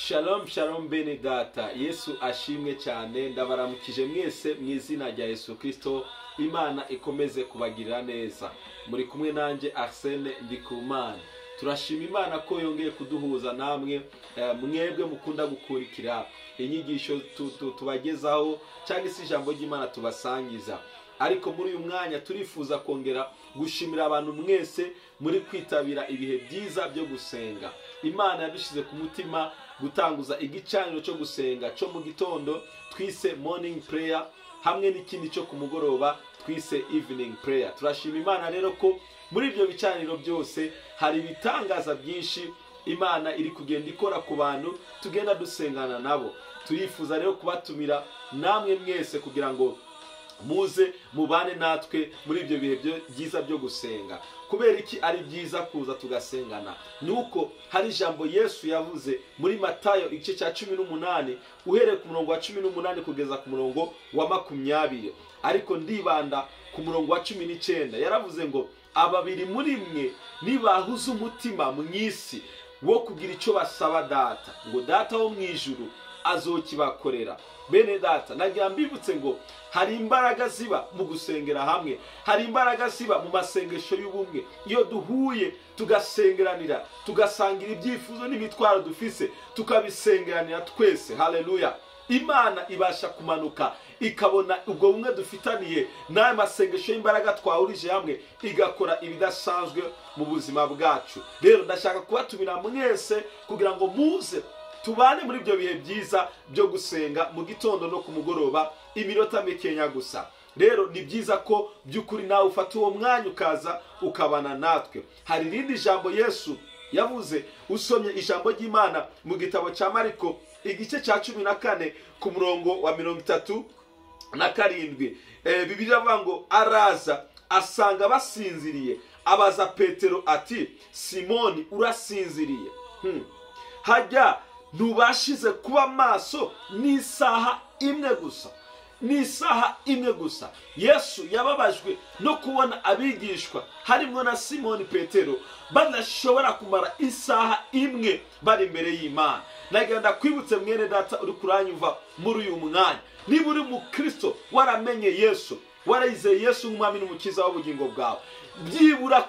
Shalom shalom bene data. Yesu ashimwe cyane. Ndabaramukije mwese mu izina rya Yesu Kristo. Imana ikomeze kubagirira neza. Muri kumwe nanjye Arsene Ndikumana. Turashima Imana ko yongeye kuduhuza namwe mwebwe mukunda gukurikira inyigisho tubagezaho cyangwa se ijambo ry'Imana tubasangiza. Ariko muri uyu mwanya turifuza kongera gushimira abantu mwese muri kwitabira ibihe byiza byo gusenga. Imana yabishize ku mutima gutanguza igicaniro cyo gusenga cyo mu gitondo twise morning prayer, hamwe n'ikindi cyo ku mugoroba twise evening prayer. Turashima Imana rero ko muri ibyo bicaniro byose hari ibitangaza byinshi Imana iri kugenda ikora ku bantu tugenda dusengana nabo. Turifuza rero kubatumira namwe mwese kugira ngo muze mubane natwe muri ibyo bihe byiza byo gusenga. Kubera iki ari byiza kuza tugasengana? Nuko hari ijambo Yesu yavuze muri Matayo igice cya 18 uhereye ku murongo wa 18 kugeza ku murongo wa 20, ariko ndibanda ku murongo wa 19. Yaravuze ngo ababiri muri mwe nibahuza umutima mu isi wo kugira icyo basaba data, ngo data wo mu ijuru azokibakorera. Bene data, nagira mbibutse ngo hari imbaraga ziba mu gusengera hamwe, hari imbaraga ziba mu masengesho y'ubumwe. Iyo duhuye tugasengeranira, tugasangira ibyifuzo n'imitwaro dufise, tukabisengeranira twese, haleluya, Imana ibasha kumanuka ikabona ubwo bumwe dufitaniye n'ayo masengesho y'imbaraga twahurije hamwe, igakora ibidasanzwe mu buzima bwacu. Rero ndashaka kubatumira mwese kugira ngo muze tubane muri ibyo bihe byiza byo gusenga mu gitondo no ku mugoroba iminota mikenya gusa. Rero ni byiza ko by'ukuri nawe ufata uwo mwanya ukaza ukabana natwe. Hari irindi jambo Yesu yavuze usomye ijambo ry'Imana mu gitabo cya Mariko igice cya 14 ku murongo wa 37. Bibiliya avuga ngo araza asanga basinziriye, abaza Petero ati Simoni urasinziriye? Hajya ntubashize kuba maso n'isaha imwe gusa? N'isaha imwe gusa. Yesu yababajwe no kubona abigishwa harimo na Simoni Petero badashobora kumara isaha imwe bari imbere y'Imana. Nagenda kwibutse mwene data uri kuranyumva muri uyu mwanya, niba uri mu Kristo waramenye Yesu, warayizeye Yesu nk'umwami n'umukiza w'ubugingo bwawe, byibura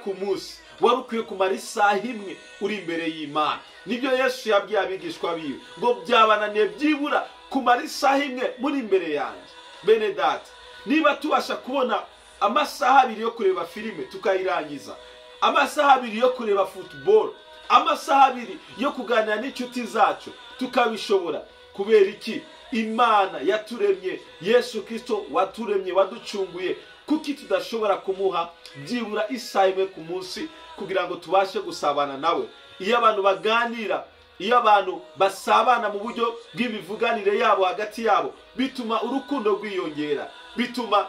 ku munsi wari ukwiye kumara isaha imwe uri imbere y'Imana. Nibyo Yesu yabwiye abigishwa biwe ngo byabananiye byibura kumara isaha imwe muri imbere yanjye. Bene data, niba tubasha kubona amasaha 2 yo kureba filime tukayirangiza, amasaha 2 yo kureba football, amasaha 2 yo kuganira n'inshuti zacu tukabishobora, kubera iki? Imana yaturemye, Yesu Kristo waturemye, waducunguye, kuki tudashobora kumuha byibura isaha imwe ku munsi kugira ngo tubashe gusabana nawe? Iyo abantu baganira, iyo abantu basabana mu buryo bw'imivuganire yabo hagati yabo, bituma urukundo rwiyongera, bituma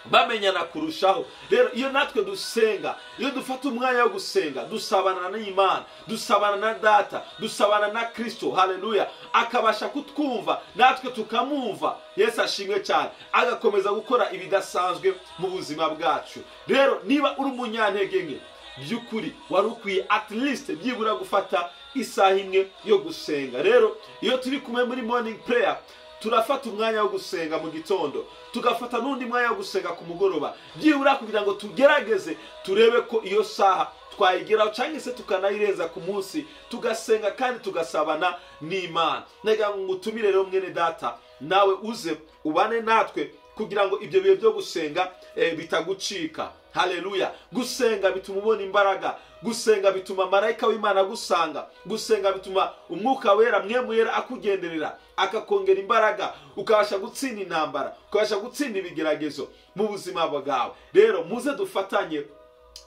bamenyana kurushaho. Rero iyo natwe dusenga, iyo dufata umwanya wo gusenga, dusabana n'Imana, dusabana na data, dusabana na Kristo, haleluya, akabasha kutwumva natwe tukamwumva. Yesu ashimwe cyane, agakomeza gukora ibidasanzwe mu buzima bwacu. Rero niba uri umunyantege nke, by'ukuri wari ukwiye at least byibura gufata isaha imwe yo gusenga. Rero iyo turi kumwe muri morning prayer, turafata umwanya wo gusenga mu gitondo, tugafata n'undi mwanya wo gusenga ku mugoroba, byibura kugira ngo tugerageze turebe ko iyo saha twayigeraho cyangwa se tukanayirenza ku munsi, tugasenga kandi tugasabana n'Imana. Nega ngutumire rero mwene data, nawe uze ubane natwe kugira ngo ibyo bihe byo gusenga bitagucika. Haleluya. Gusenga bituma ubona imbaraga, gusenga bituma marayika w'Imana gusanga, gusenga bituma umwuka wera mwemuyera akugenderera akakongera imbaraga, ukabasha gutsinda intambara, ukabasha gutsinda ibigeragezo mu buzima bwawe. Rero muze dufatanye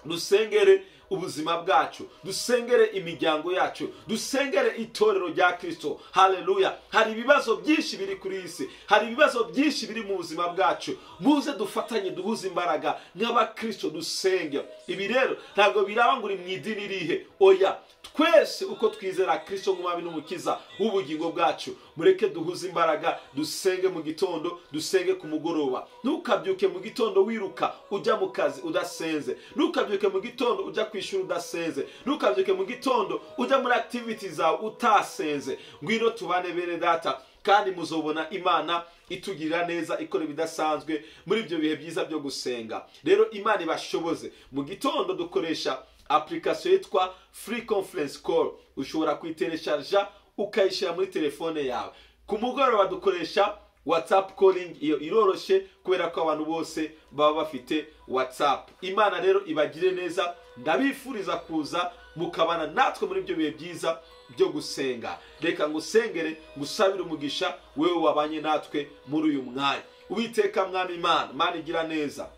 dusengere ubuzima bwacu, dusengere imiryango yacu, dusengere itorero rya Kristo. Haleluya. Hari ibibazo byinshi biri kuri isi, hari ibibazo byinshi biri mu buzima bwacu. Muze dufatanye duhuze imbaraga nk'abakristo dusenge. Ibi rero ntabwo biraba ngo uri mu idini rihe, oya, twese uko twizera Kristo nk'umwami n'umukiza w'ubugingo bwacu, mureke duhuze imbaraga, dusenge mu gitondo, dusenge ku mugoroba. Ntukabyuke mu gitondo wiruka ujya mu kazi udasenze, ntukabyuke mu gitondo ujya kwishura udasenze, ntukabyuke mu gitondo ujya muri activities zawe utasenze. Ngwino tubane bene data, kandi muzobona Imana itugirira neza, ikora ibidasanzwe muri ibyo bihe byiza byo gusenga. Rero Imana ibashoboze. Mu gitondo dukoresha application yitwa Free Conference Call, ushobora kuyitereshaja ukayishyira muri telefone yawe. Ku mugoroba dukoresha WhatsApp calling, iyo iroroshe kubera ko abantu bose baba bafite WhatsApp. Imana rero ibagire neza, ndabifuriza kuza mukabana natwe muri ibyo bihe byiza byo gusenga. Reka ngusengere, ngusabire umugisha wewe wabanye natwe muri uyu mwanya. Uwiteka mwami Imana, Mana igira neza,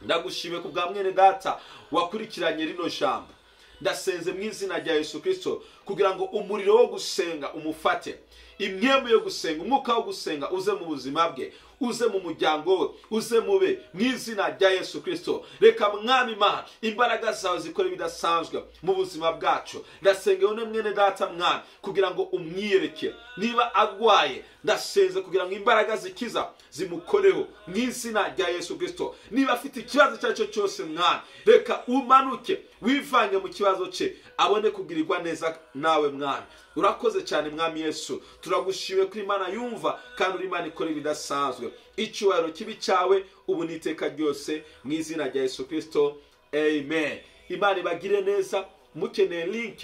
ndagushime ku bwa mwene data wakurikiranye rino jambo. Ndasenze mu izina rya Yesu Kristo kugira ngo umuriro wo gusenga umufate, imyembe yo gusenga, umwuka wo gusenga uze mu buzima bwe, uze mu muryango we, uze mube mu izina rya Yesu Kristo. Reka mwami Imana imbaraga zawe zikore bidasanzwe mu buzima bwacu. Ndasenga one mwene data mwami kugira ngo umwiyereke, niba agwaye ndasenze kugira ngo imbaraga zikiza zimukoreho mu izina rya Yesu Kristo. Niba afite ikibazo cyacyo cyose mwami, reka umanuke wivange mu kibazo cye, abone kugirirwa neza nawe mwami. Urakoze cyane mwami Yesu, turagushimiye ko Imana yumva kandi uri Imana ikora ibidasanzwe. Icyubahiro kibi cyawe ubu n'iteka ryose mu izina rya Yesu Kristo, amen. Imana ibagire neza. Mukeneye link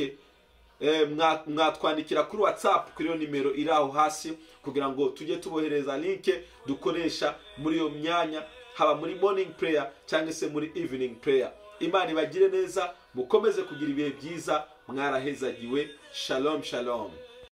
mwatwandikira kuri WhatsApp kuri iyo nimero iri aho hasi kugira ngo tujye tubohereza link dukoresha muri iyo myanya, haba muri morning prayer cyangwa se muri evening prayer. Imana ibagire neza, mukomeze kugira ibihe byiza, mwarahezagiwe. Shalom shalom.